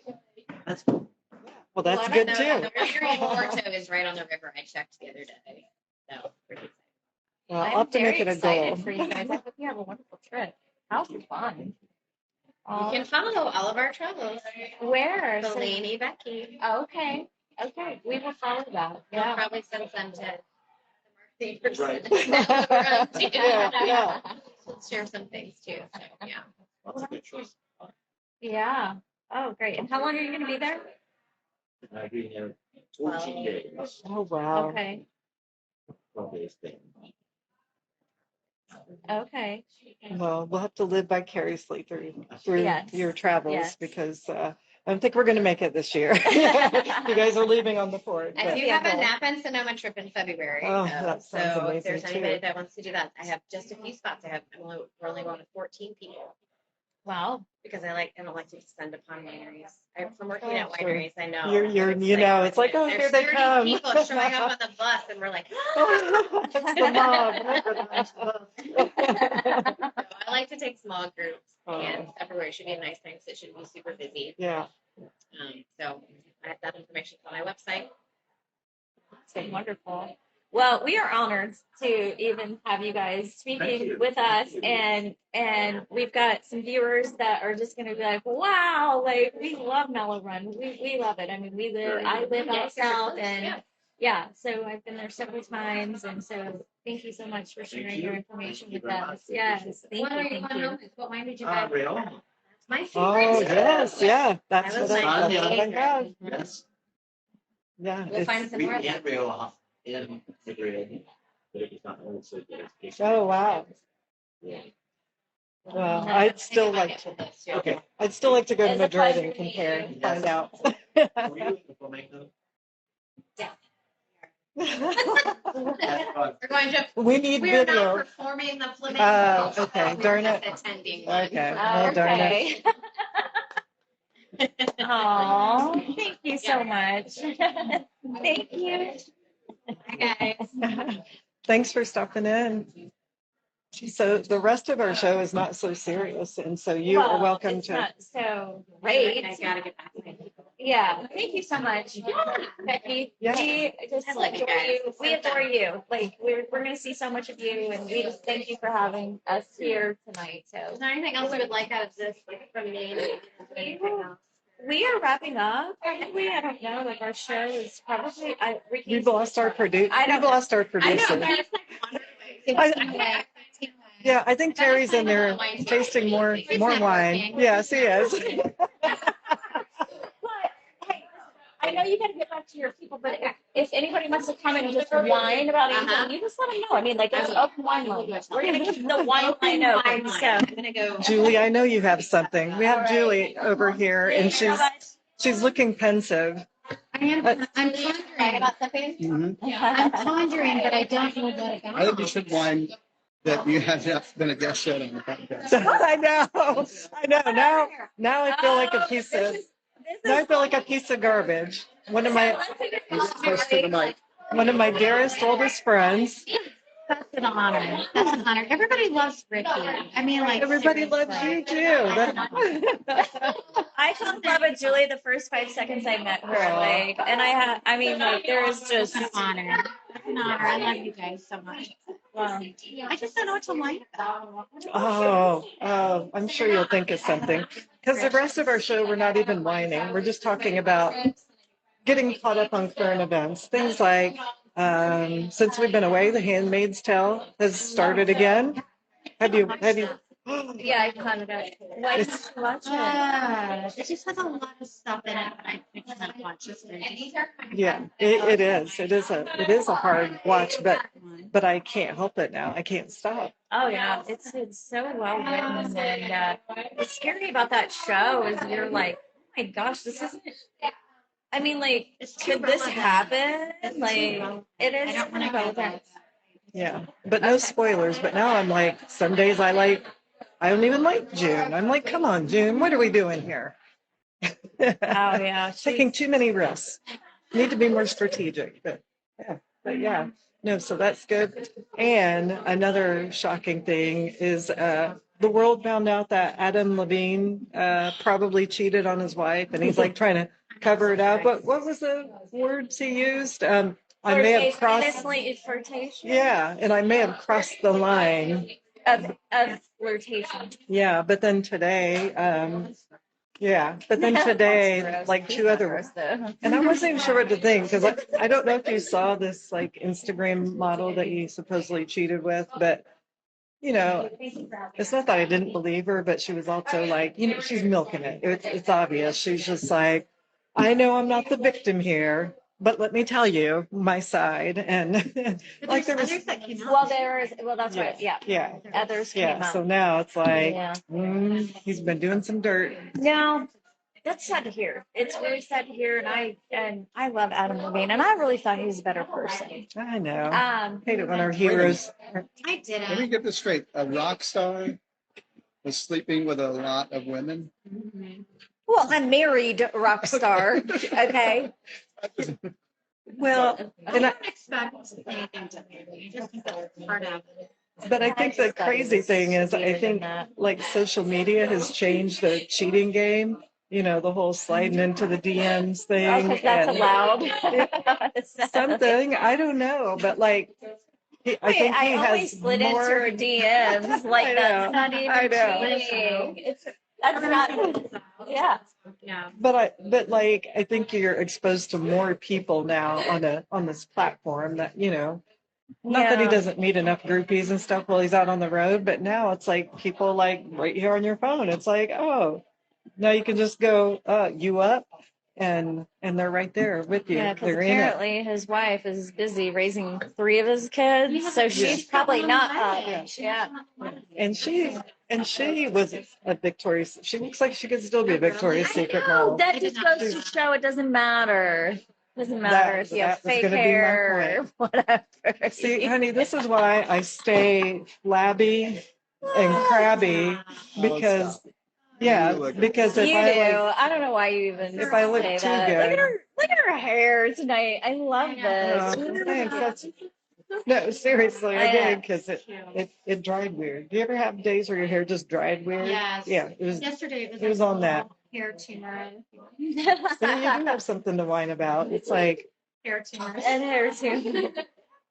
That's Well, that's Well, good the too. winery in Porto is right on the river. I checked the other day. So pretty excited. Well, I'll I'm have to very make it a excited goal. for you guys. I hope you have a wonderful trip. How fun. You can follow all of our travels. Where? Bellini Becky. Oh, okay. Okay. We will follow that. We'll Yeah. probably send some to the marketing person. Right. Yeah. We'll share some things too. So yeah. lots of good choices. Yeah. Oh, great. And how long are you going to be there? I've been here 14 days, Oh wow. Okay. 12 days staying. Okay. Well, we'll have to live vicariously through Yes. your travels Yes. because I don't think we're going to make it this year. You guys are leaving on the 4th. I but- do have a Napa and Sonoma trip in February. Oh, though. that sounds So if there's amazing, anybody too. that wants to do that, I have just a few spots. We're only going to 14 people Wow. because I don't like to descend upon wineries. From working Oh, at sure. wineries, I know. You're It's it's like, oh, there's here they 30 come. people showing up on the bus, and we're like, That's the mob. I like to take small groups, Oh. and February should be a nice time because it shouldn't be super busy. Yeah. So I have that information on my website. So wonderful. Well, we are honored to even have you guys speaking with us, and we've got some viewers that are just going to be like, "Wow, like we love Mellow Run, we love it." I mean, I live out south, and yeah, so I've been there several times, and so thank you so much for sharing your information with us. Yes, thank you. What wine did you have? Real? That's my favorite. Oh yes, yeah. That's That was what my that's what I favorite. have. Yes. Yeah. We'll find It's, some We more. had real off in Madrid, but it was not old, so it's oh wow. Yeah. Well, I'd still like to. Okay, I'd still like to go to It's a Madrid pleasure and to meet compare you. and find out. Were you in the flamenco? We're going to. We need We're video. not performing the flamenco. Okay, We're darn just it. attending one. Okay, well, darn it. Okay. Oh, thank you so much. Thank you. Okay. Thanks for stopping in. So the rest of our show is not so serious, and so you are Well, welcome it's to. not so great. I gotta get back to it. Yeah, thank you so much, Becky. Yeah. We just I love you adore guys. you. We adore you. Like we're gonna see so much of you, and we just thank you for having us here tonight. So Is there anything else you would like out of this from me? we are wrapping up. Probably, I don't know. Like our show is probably. We've lost our producer. I don't We've lost our I producer. know. Yeah, I think Terry's in there tasting more wine. Yes, he is. But hey, I know you got to get back to your people, but if anybody wants to come and just whine about anything, you just let them know. I mean, like it's open wine line. We're gonna keep the wine line open. So I'm gonna go. Julie, I know you have something. We have Julie over here, and she's looking pensive. I'm pondering about something. Mhm. I'm pondering, but I don't know what about. I think you should whine that you have not been a guest yet on the podcast. I know. Now I feel like a piece of. Now I feel like a piece of garbage. One of my Close to the mic. dearest oldest friends. That's an honor. That's an honor. Everybody loves Ricky. I mean, like Everybody loves you too. I fell in love with Julie the first 5 seconds I met her. Like, and I mean, like, there's just That's an honor. That's an honor. I love you guys so much. wow. I just don't know what to like about. Oh, I'm sure you'll think of something. Because the rest of our show, we're not even whining. We're just talking about getting caught up on current events. Things like, since we've been away, The Handmaid's Tale has started again. Have you? Yeah, I caught it up. Why did you watch it? It just has a lot of stuff in it, but I can't watch it. Yeah, it is. It is a hard watch, but I can't help it now. I can't stop. Oh yeah, it's so well written, and what's scary about that show is you're like, oh my gosh, this isn't. I mean, like, could this happen? Like, it is. I don't want to go there. Yeah, but no spoilers. But now I'm like, some days I don't even like June. I'm like, come on, June, what are we doing here? Oh yeah, Taking too many risks. Need to be more strategic. But yeah. No, so that's good. And another shocking thing is the world found out that Adam Levine probably cheated on his wife, and he's like trying to cover it up. What was the words he used? I may have crossed. Flirtation. Yeah, and I may have crossed the line. Of flirtation. Yeah, but then today, like two other, and I wasn't even sure what to think because I don't know if you saw this like Instagram model that he supposedly cheated with, but you know, it's not that I didn't believe her, but she was also like, you know, she's milking it. It's obvious. She's just like, I know I'm not the victim here, but let me tell you my side. And like there was, Well, that's right. Yeah. yeah, Others came yeah. up. So now it's like, Yeah. he's been doing some dirt. No, that's sad to hear. It's really sad to hear, and I love Adam Levine, and I really thought he was a better person. I know. Um, Hate it when our heroes. I Let me didn't. get this straight. A rock star was sleeping with a lot of women. well, a married rock star. Okay. Well, I don't expect anything to be just part of it. but I think the crazy thing is, I think like social media has changed the cheating game. You know, the whole sliding into the DMs thing. Because that's and allowed. something, I don't know, but like, I think he I only has slid more. into her DMs. Like I that's know, not even I know. cheating. That's not. Yeah. Yeah. But like I think you're exposed to more people now on this platform that you know. Not that he doesn't meet enough groupies and stuff while he's out on the road, but now it's like people like right here on your phone. It's like, oh, now you can just go, you up? and they're right there with you. Yeah, because They're in it. apparently his wife is busy raising 3 of his kids, so she's probably not up. Yeah. And she was a Victoria's. She looks like she could still be a Victoria's Secret Oh, model. that just goes to show it doesn't matter. Doesn't matter if you have that was fake gonna be my hair or point. whatever. See, honey, this is why I stay flabby and crabby because because if You I do. like I don't know why you even if I look say too that. good. Look at her hair tonight. I love this. Thanks. No, seriously, I I did know. because it dried weird. Do you ever have days where your hair just dried weird? Yes. Yeah, it was. Yesterday It was on that. hair tumor. So you do have something to whine about. It's like Hair tumors. And hair too.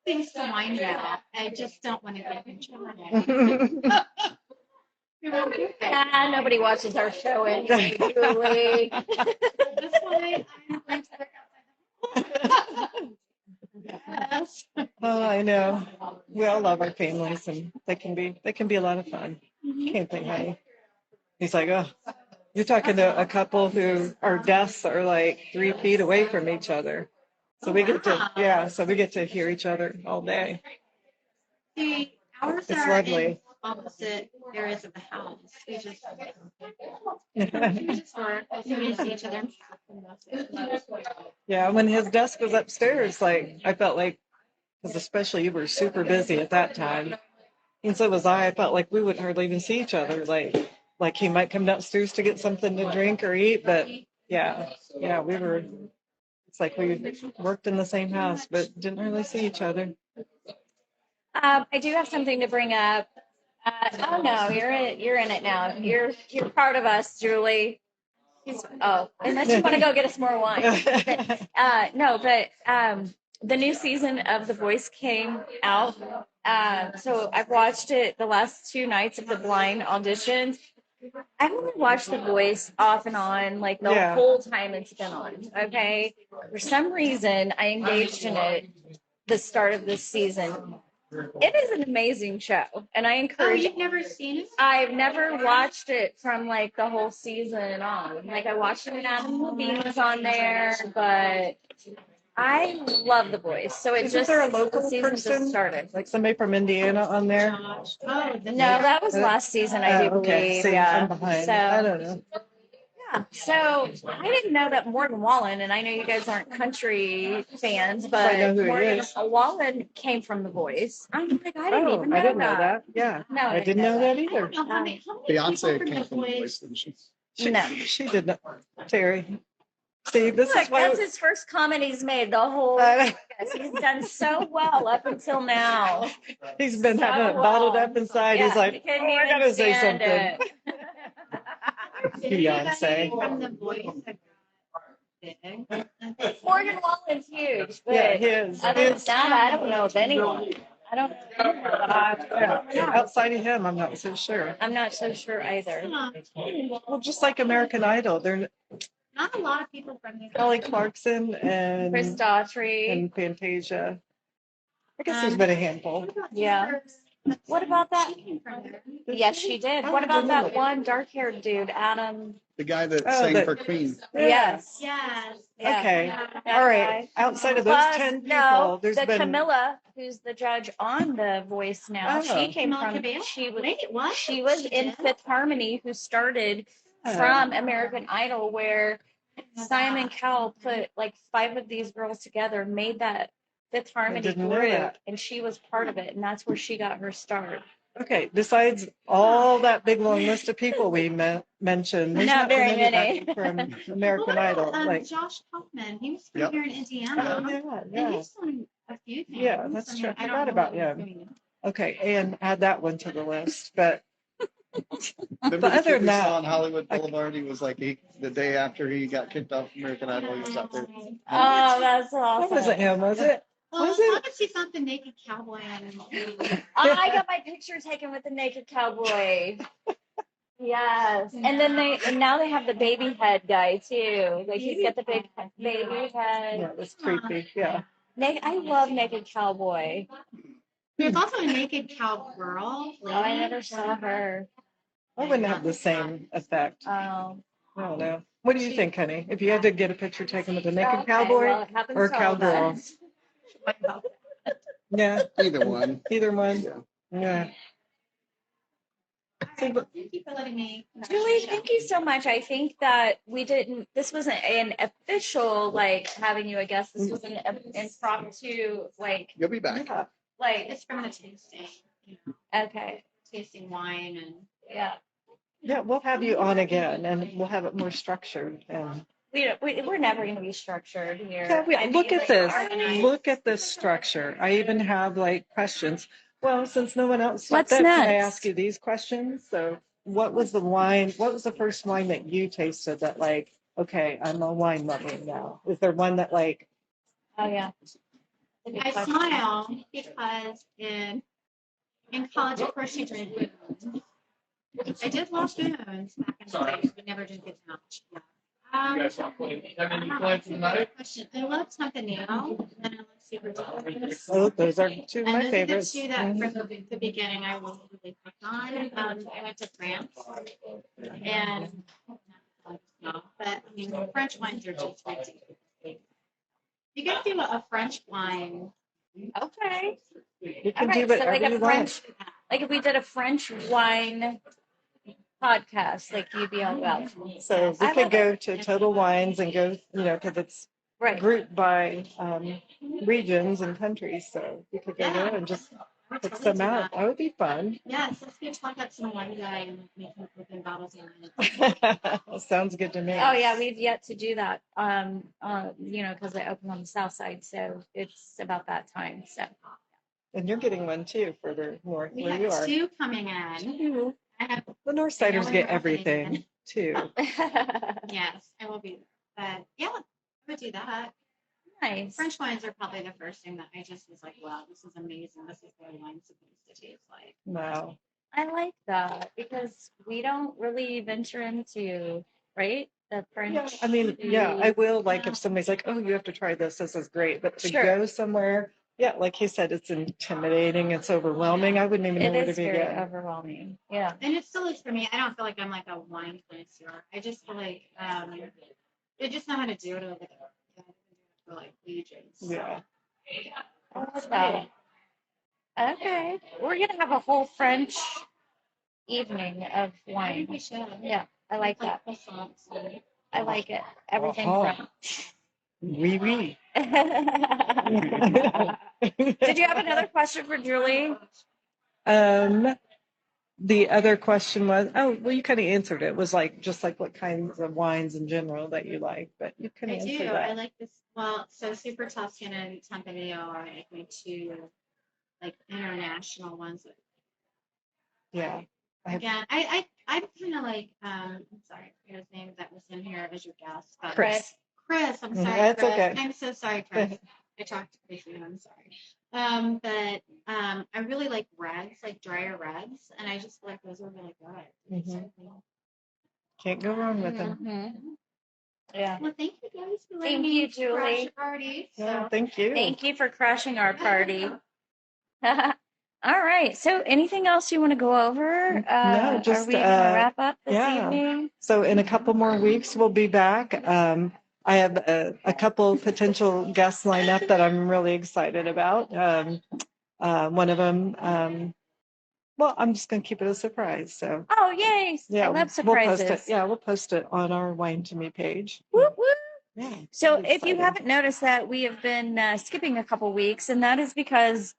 Things to mind about. I just don't want to get in trouble. Nobody watches our show anyway, Julie. That's why I'm going to look outside the Yes. oh, I know. We all love our families, and they can be a lot of fun. Can't they, honey? He's like, oh, you're talking to a couple who our desks are like 3 feet away from each other. So we get to hear each other all day. See, ours It's are lovely. in opposite areas of the house. We just work. We see each other. Yeah, when his desk was upstairs, like I felt like, because especially you were super busy at that time, and so was I. I felt like we wouldn't hardly even see each other. Like he might come downstairs to get something to drink or eat, but yeah, we were. It's like we worked in the same house, but didn't really see each other. I do have something to bring up. Oh no, you're in it now. You're part of us, Julie. Unless you want to go get us more wine. But the new season of The Voice came out. So I've watched it the last 2 nights of the blind auditions. I've only watched The Voice off and on, like the whole time it's been on. Okay. For some reason, I engaged in it the start of this season. It is an amazing show, and I encourage. You've never seen it? I've never watched it from like the whole season on. Like I watched it when Adam Levine was on there, but I love The Voice. So it Isn't there a local the season person just started. like somebody from Indiana on there? Oh, No, that was last season, I do Okay. believe. See, Yeah. I'm behind. So I don't know. yeah. So I didn't know that Morgan Wallen, and I know you guys aren't country fans, but I know who he Morgan is. Wallen came from The Voice. I'm like, I didn't even know I didn't know that. Yeah. No, I didn't know that either. Beyonce came from the voice, didn't she? She did not. Terry. See, this is why that's his first comment he's made the whole he's done so well up until now. He's been having it bottled up inside. Yeah, he's like, he couldn't I even gotta say stand something. Beyonce. From The Voice. Morgan Wallen's huge, but Yeah, his. other than that, I don't know of anyone. I don't know. Outside of him, I'm not so sure. I'm not so sure either. Well, just like American Idol, they're Not a lot of people from there. Kelly Clarkson Chris Daughtry. and Fantasia. I guess there's been a handful. Yeah. What about that? Yes, she did. What about that one dark-haired dude, Adam? The guy that sang for Queen. Yes. Yes. Yeah. Okay. That All right. guy. Outside of those Plus, 10 people, no, there's the been Camilla, who's the judge on The Voice now. Oh. She came Camilla from. Cabello? She was. Wait, what? She was She in did? Fifth Harmony, who started from American Idol, where Simon Cowell put like 5 of these girls together, made that Fifth Harmony didn't know group, that. and she was part of it, and that's where she got her start. Okay, besides all that big long list of people we mentioned, there's Not been very many. anybody from American Idol. Like, Josh Kaufman. He was from Yep. here in Indiana. yeah, And yeah. he's done a few things. Yeah, that's true. I don't forgot know about what he's him. doing. Okay, and add that one to the list. But Remember But the other kid than we that- saw on Hollywood Boulevard? He was like, the day after he got kicked off American Idol, he was out there. Oh, that's that awesome. wasn't him, was it? Well, Was as long it? as he's not the naked cowboy on I got my picture taken with the naked cowboy. Yes, and then now they have the baby head guy too. Like he's got the big baby head. Yeah, it was creepy. Yeah. I love naked cowboy. There's also a naked cowgirl. Oh, I never saw her. I wouldn't have the same effect. Oh, I don't know. What do you think, honey? If you had to get a picture taken with a naked Okay, cowboy well, it happens or a to all of cowgirl? us. Yeah, Either one. either one. Yeah. Yeah. Thank you for letting me. Julie, thank you so much. I think that this wasn't an official, like, having you a guest. This was an impromptu, like, You'll be back. like, It's from the tasting, okay. tasting wine and. Yeah. Yeah, we'll have you on again and we'll have it more structured. And We're never going to be structured here. yeah, I look mean, at like, this. organized. Look at this structure. I even have like questions. Well, since no one else stepped What's up, can I next? ask you these questions? So what was the first wine that you tasted that like, okay, I'm a wine lover now? Is there one that like, Oh, yeah. I smile because in college, of course, you drink booze. I did love booze back in the day, but never did get much. Yeah. That's a good question. I love something new, and I love super delicious. oh, those are two of And my those favorites. are the two that from the beginning I was really hooked on. I went to France, and but I mean, French wines are just ridiculous. You can do a French wine. Okay. You All can do right. So, whatever like you a want. French, like if we did a French wine podcast, like you'd be all about. So we I could love go it. to Total Wines and go, because it's Right. grouped by regions and countries. So we could go there and just put some out. That would be fun. Yes, let's go talk up some wine guy and make him open bottles of Sounds good to me. Oh yeah, we've yet to do that. Because they open on the south side, so it's about that time. So. And you're getting one too, further north We where you have are. two coming in. I have, The Northsiders get everything too. yes, I will be. But yeah, I would do that. Nice. French wines are probably the first thing that I just was like, wow, this is amazing. This is what wine's supposed to taste like. Wow. I like that because we don't really venture into, right? The French. Yeah, I mean, yeah, I will like if somebody's like, oh, you have to try this. This is great. But to go somewhere, yeah, like he said, it's intimidating. It's overwhelming. I wouldn't even know It where to is very begin. overwhelming. Yeah. And it still is for me. I don't feel like I'm like a wine connoisseur. I just feel like they just know how to do it over there. For like legions. Yeah. I love that. Okay. We're going to have a whole French evening of I wine. think we should. Yeah, I like that. I like it. Everything French. Oui, oui. Did you have another question for Julie? The other question was, oh, well, you kind of answered it. It was like just like what kinds of wines in general that you like, but you can I answer do. that. I like this. Well, so Super Tuscan and Tempranillo are like my two like international ones. Yeah. Again, I'm kind of like I'm sorry, I forget his name that was in here as your guest. But Chris. I'm sorry. That's Chris. okay. I'm so sorry, Chris. I talked to Chris. I'm sorry. But I really like reds, like drier reds, and I just feel like those are really good. Mhm. Can't go wrong with them. Mm-hmm. Yeah. Well, thank you guys for Thank letting you, me Julie. crash your party. Yeah, So. thank you. Thank you for crashing our party. All right. So, anything else you want to go over? No, just are we going to wrap up this yeah. evening? So in a couple more weeks, we'll be back. I have a couple potential guests lined up that I'm really excited about. One of them, well, I'm just going to keep it a surprise. So Oh, yay. yeah, I love we'll surprises. post it. Yeah, we'll post it on our Wine to Me page. Whoop, whoop. Yeah. So really if you excited. haven't noticed that we have been skipping a couple weeks, and that is because,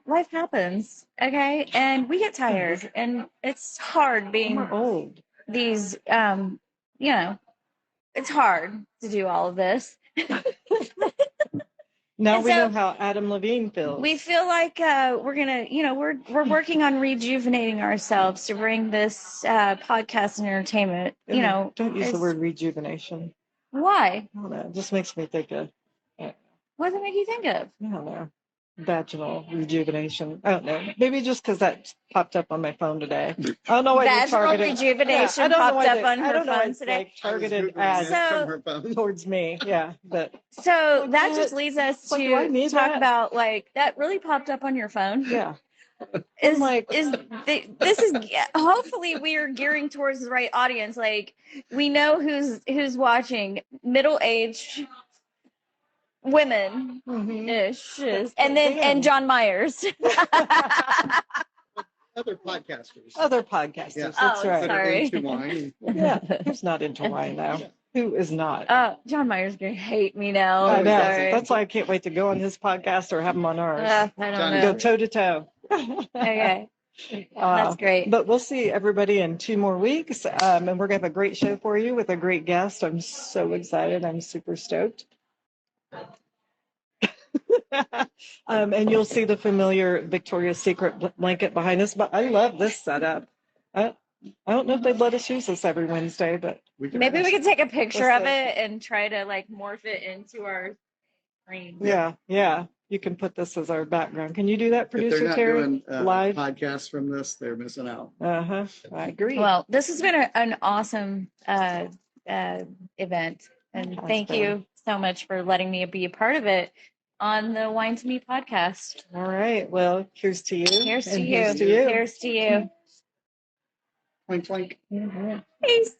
life happens, okay? And we get tired, and it's hard being We're old. these, it's hard to do all of this. Now And we so- know how Adam Levine feels. We feel like we're gonna, we're working on rejuvenating ourselves to bring this podcast and entertainment. Don't use the it's- word rejuvenation. Why? I don't know. It just makes me think of, What does it make you think of? I don't know, vaginal rejuvenation. I don't know. Maybe just because that popped up on my phone today. I don't know why they Vaginal targeted. rejuvenation I don't know popped why up they- on I her don't know why phone it's, today. like, targeted Googling ads it So- from her phone. towards me. Yeah, but So that What? just leads us Like, do I to need talk that? about that really popped up on your phone. yeah. is like- this is hopefully we are gearing towards the right audience. Like we know who's watching, middle-aged women ish, and John Myers. Other podcasters. Other podcasters. Yeah. That's Oh, right. That are sorry. into wine. Yeah. Who's not into wine now? Who is not? John Myers gonna hate me now. I know. Sorry. That's why I can't wait to go on his podcast or have him on ours. I don't Johnny, Go know. toe to toe. Okay, that's great. But we'll see everybody in 2 more weeks. And we're going to have a great show for you with a great guest. I'm so excited. I'm super stoked. And you'll see the familiar Victoria's Secret blanket behind us. But I love this setup. I don't know if they'd let us use this every Wednesday, but Maybe we could take a picture Let's of see. it and try to like morph it into our screen. yeah. You can put this as our background. Can you do that, if they're producer not Terry? doing Live? podcasts from this, they're missing out. I agree. Well, this has been an awesome event, and thank you so much for letting me be a part of it on the Wine to Me podcast. All right. Well, here's to you. Here's to and you. Here's to you. Here's to you. Clink, clink. Peace.